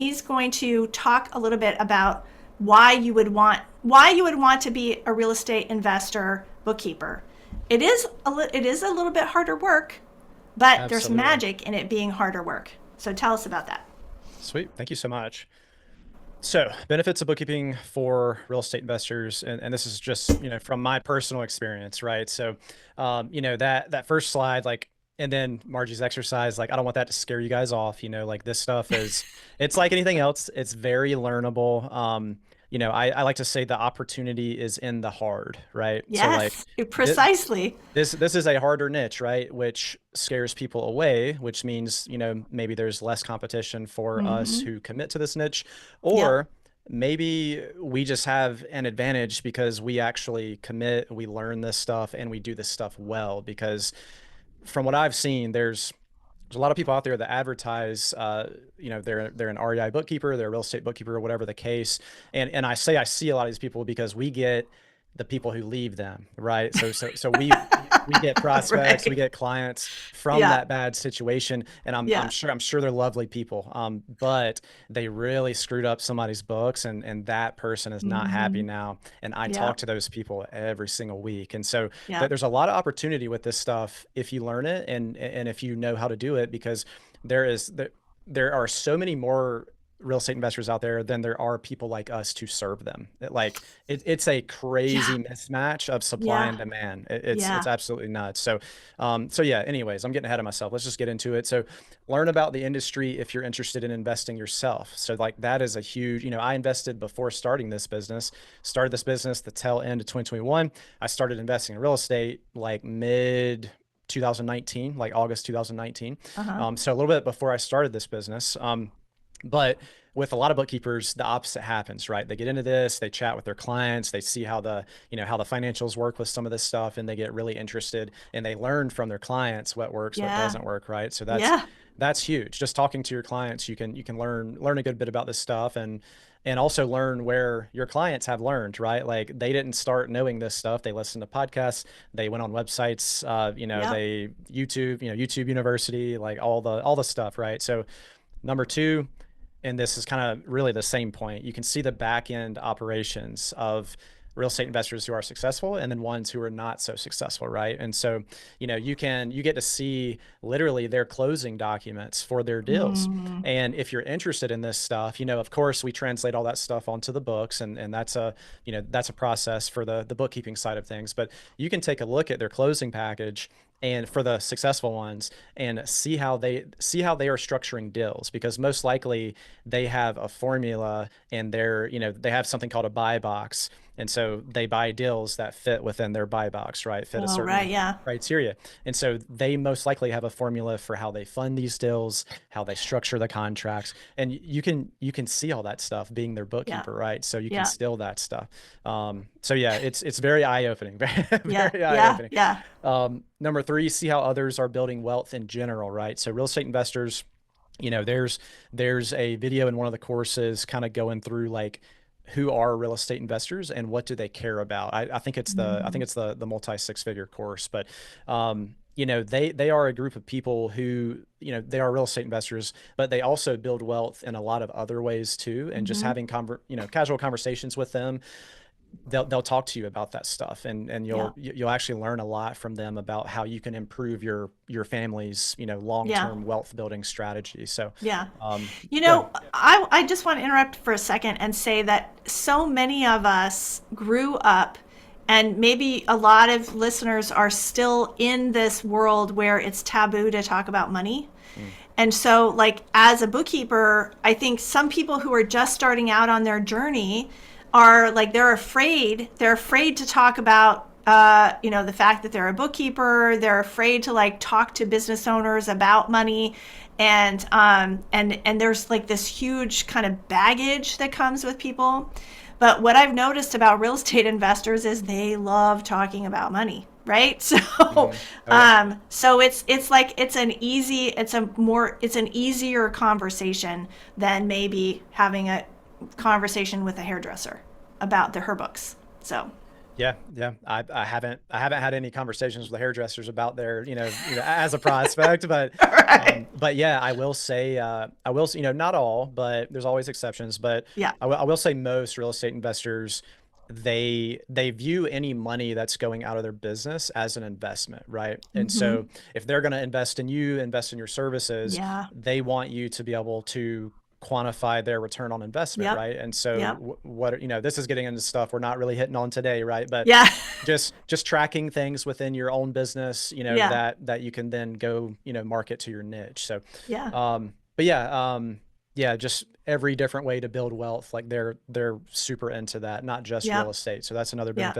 He's going to talk a little bit about why you would want to be a real estate investor bookkeeper. It is a little bit harder work, but there's Absolutely. magic in it being harder work. So tell us about that. Sweet. Thank you so much. So, benefits of bookkeeping for real estate investors, and this is just, from my personal experience, right? So, that first slide, like, and then Margie's exercise, like, I don't want that to scare you guys off. Like this stuff it's like anything else. It's very learnable. I like to say the opportunity is in the hard, right? So, like, Yes, th precisely. this is a harder niche, right? Which scares people away, which means, maybe there's less competition for us Mm-hmm. who commit to this niche, Yep. or maybe we just have an advantage because we actually commit, we learn this stuff, and we do this stuff well. Because from what I've seen, there's a lot of people out there that advertise, they're an REI bookkeeper, they're a real estate bookkeeper, or whatever the case. And I say I see a lot of these people because we get the people who leave them, right? So we get prospects, we Right. get clients from Yeah. that bad situation, and I'm Yeah. sure they're lovely people, but they really screwed up somebody's books, and that person is not happy Mm-hmm. now. And I Yeah. talk to those people every single week, and so Yeah. there's a lot of opportunity with this stuff if you learn it and if you know how to do it, because there is there are so many more real estate investors out there than there are people like us to serve them. It's a Yeah. crazy mismatch of supply Yeah. and demand. It's Yeah. absolutely nuts. So yeah, anyways, I'm getting ahead of myself. Let's just get into it. So learn about the industry if you're interested in investing yourself. So, like, that is a huge, I invested before started this business the tail end of 2021. I started investing in real estate like mid 2019, like August 2019. Uh-huh. So a little bit before I started this business. But with a lot of bookkeepers, the opposite happens, right? They get into this, they chat with their clients, they see how the financials work with some of this stuff, and they get really interested, and they learn from their clients what works, what Yeah. doesn't work, right? So Yeah. that's huge. Just talking to your clients, you can learn a good bit about this stuff, and also learn where your clients have learned, right? Like, they didn't start knowing this stuff. They listened to podcasts, they went on websites, Yep. they YouTube University, like all the stuff, right? So number two, and this is kind of really the same point, you can see the back end operations of real estate investors who are successful and then ones who are not so successful, right? And so, you get to see literally their closing documents for their deals. Mm. And if you're interested in this stuff, of course we translate all that stuff onto the books, and that's a process for the bookkeeping side of things. But you can take a look at their closing package, and for the successful ones, and see how they are structuring deals, because most likely they have a formula, and they have something called a buy box, and so they buy deals that fit within their buy box, right? Fit a Oh, right. certain Yeah. criteria. And so they most likely have a formula for how they fund these deals, how they structure the contracts, and you can see all that stuff being their Yeah. bookkeeper, right? So you can Yeah. steal that stuff. So yeah, it's very eye opening, very, Yeah. very eye Yeah. opening. Yeah. Number three, see how others are building wealth in general, right? So real estate investors, there's a video in one of the courses kind of going through, like, who are real estate investors and what do they care about. I think it's the I Mm-hmm. think it's the multi six figure course, but they are a group of people who, they are real estate investors, but they also build wealth in a lot of other ways too. And just Mm-hmm. having casual conversations with them, they'll talk to you about that stuff, and Yeah. you'll actually learn a lot from them about how you can improve your family's Yeah. long-term wealth building strategy. So Yeah. yeah. I just want to interrupt for a second and say that so many of us grew up, and maybe a lot of listeners are still in this world where it's taboo to talk about money. Mm, And so, like, as a bookkeeper, I think some people who are just starting out on their journey are like, they're afraid. They're afraid to talk about, the fact that they're a bookkeeper. They're afraid to like talk to business owners about money. And there's like this huge kind of baggage that comes with people. But what I've noticed about real estate investors is they love talking about money, right? So, mhm. Oh yeah. so it's like it's an easier conversation than maybe having a conversation with a hairdresser about her books. So, Yeah. I haven't had any conversations with hairdressers about their, as a prospect, Right. but yeah, I will say, not all, but there's always exceptions. But Yeah. I will say most real estate investors, they view any money that's going out of their business as an investment, right? And Hmm. so if they're going to invest in you, invest in your services, Yeah. they want you to be able to quantify their return on investment, Yep. right? And so Yep. what, this is getting into stuff we're not really hitting on today, right? But Yeah. just tracking things within your own business, Yeah. that you can then go, market to your niche. So, Yeah. but yeah, yeah, just every different way to build wealth. Like they're super into that, not just real Yep. estate. So that's another Yeah.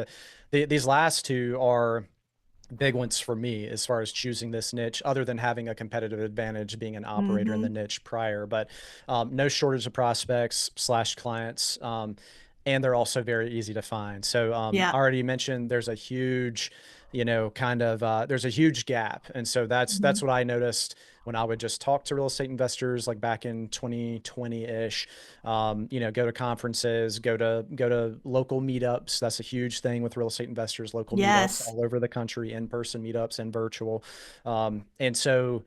benefit. These last two are big ones for me as far as choosing this niche, other than having a competitive advantage being an operator in the Hmm. niche prior. But no shortage of prospects slash clients. And they're also very easy to find. So I Yeah. already mentioned there's a huge, there's a huge gap. And so that's Hmm. what I noticed when I would just talk to real estate investors like back in 2020-ish. Go to conferences, go to local meetups. That's a huge thing with real estate investors, local meetups Yes. all over the country, in-person meetups and virtual. And so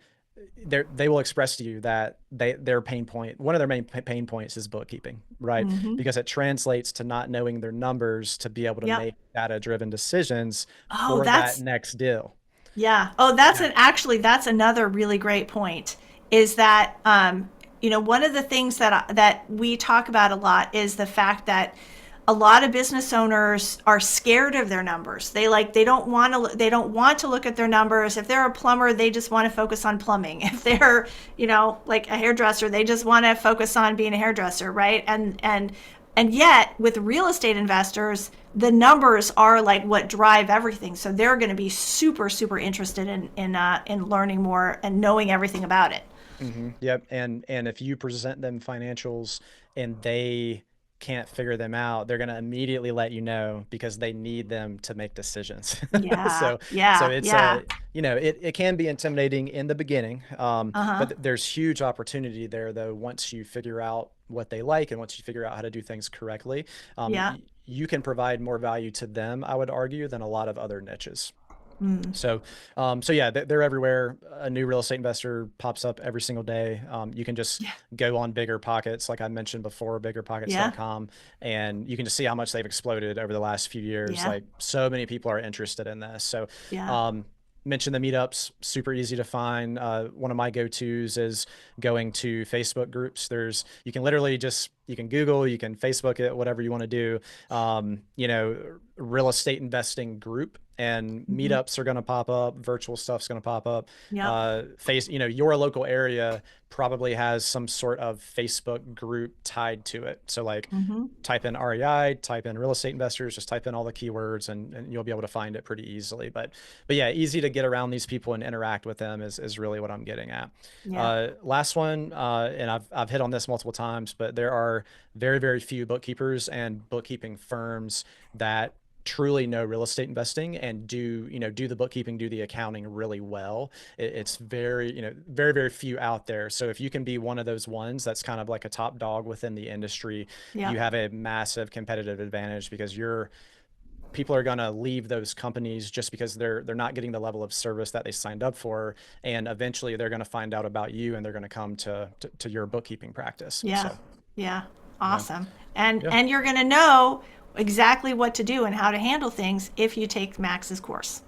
they will express to you that their pain point, one of their main pain points is bookkeeping, right? Hmm. Because it translates to not knowing their numbers to be able to Yep. make data driven decisions Oh, for that that's next deal. yeah. Oh, that's Yeah. an actually that's another really great point. Is that one of the things that we talk about a lot is the fact that a lot of business owners are scared of their numbers. They don't want to look at their numbers. If they're a plumber, they just want to focus on plumbing. If they're, like a hairdresser, they just want to focus on being a hairdresser, right? And yet with real estate investors, the numbers are like what drive everything. So they're going to be super super interested in learning more and knowing everything about it. Yep. And if you present them financials and they can't figure them out, they're going to immediately let you know because they need them to make decisions. Yeah. So Yeah. it's Yeah. it can be intimidating in the beginning. Uh-huh. But there's huge opportunity there though once you figure out what they like and once you figure out how to do things correctly. Yeah. You can provide more value to them, I would argue, than a lot of other niches. Mm. So yeah, they're everywhere. A new real estate investor pops up every single day. You can just Yeah. go on Bigger Pockets, like I mentioned before, Yeah. biggerpockets.com, and you can just see how much they've exploded over the last few years. Yeah. Like so many people are interested in this. So, Yeah. um, mention the meetups, super easy to find. One of my go-tos is going to Facebook groups. You can literally just, you can Google, you can Facebook it, whatever you want to do. Real estate investing group, and Hmm. meetups are going to pop up, virtual stuff's going to pop up. Yep. Your local area probably has some sort of Facebook group tied to it. So like Hmm. type in REI, type in real estate investors, just type in all the keywords and you'll be able to find it pretty easily. But yeah, easy to get around these people and interact with them is really what I'm getting at. Yeah. Last one, and I've hit on this multiple times, but there are very, very few bookkeepers and bookkeeping firms that truly know real estate investing and do the bookkeeping, do the accounting really well. It's very, very, very few out there. So if you can be one of those ones that's kind of like a top dog within the industry, Yeah. you have a massive competitive advantage because people are going to leave those companies just because they're not getting the level of service that they signed up for, and eventually they're going to find out about you and they're going to come to your bookkeeping practice. Yeah. So Yeah. yeah. Awesome. And Yeah. and you're going to know exactly what to do and how to handle things if you take Max's course.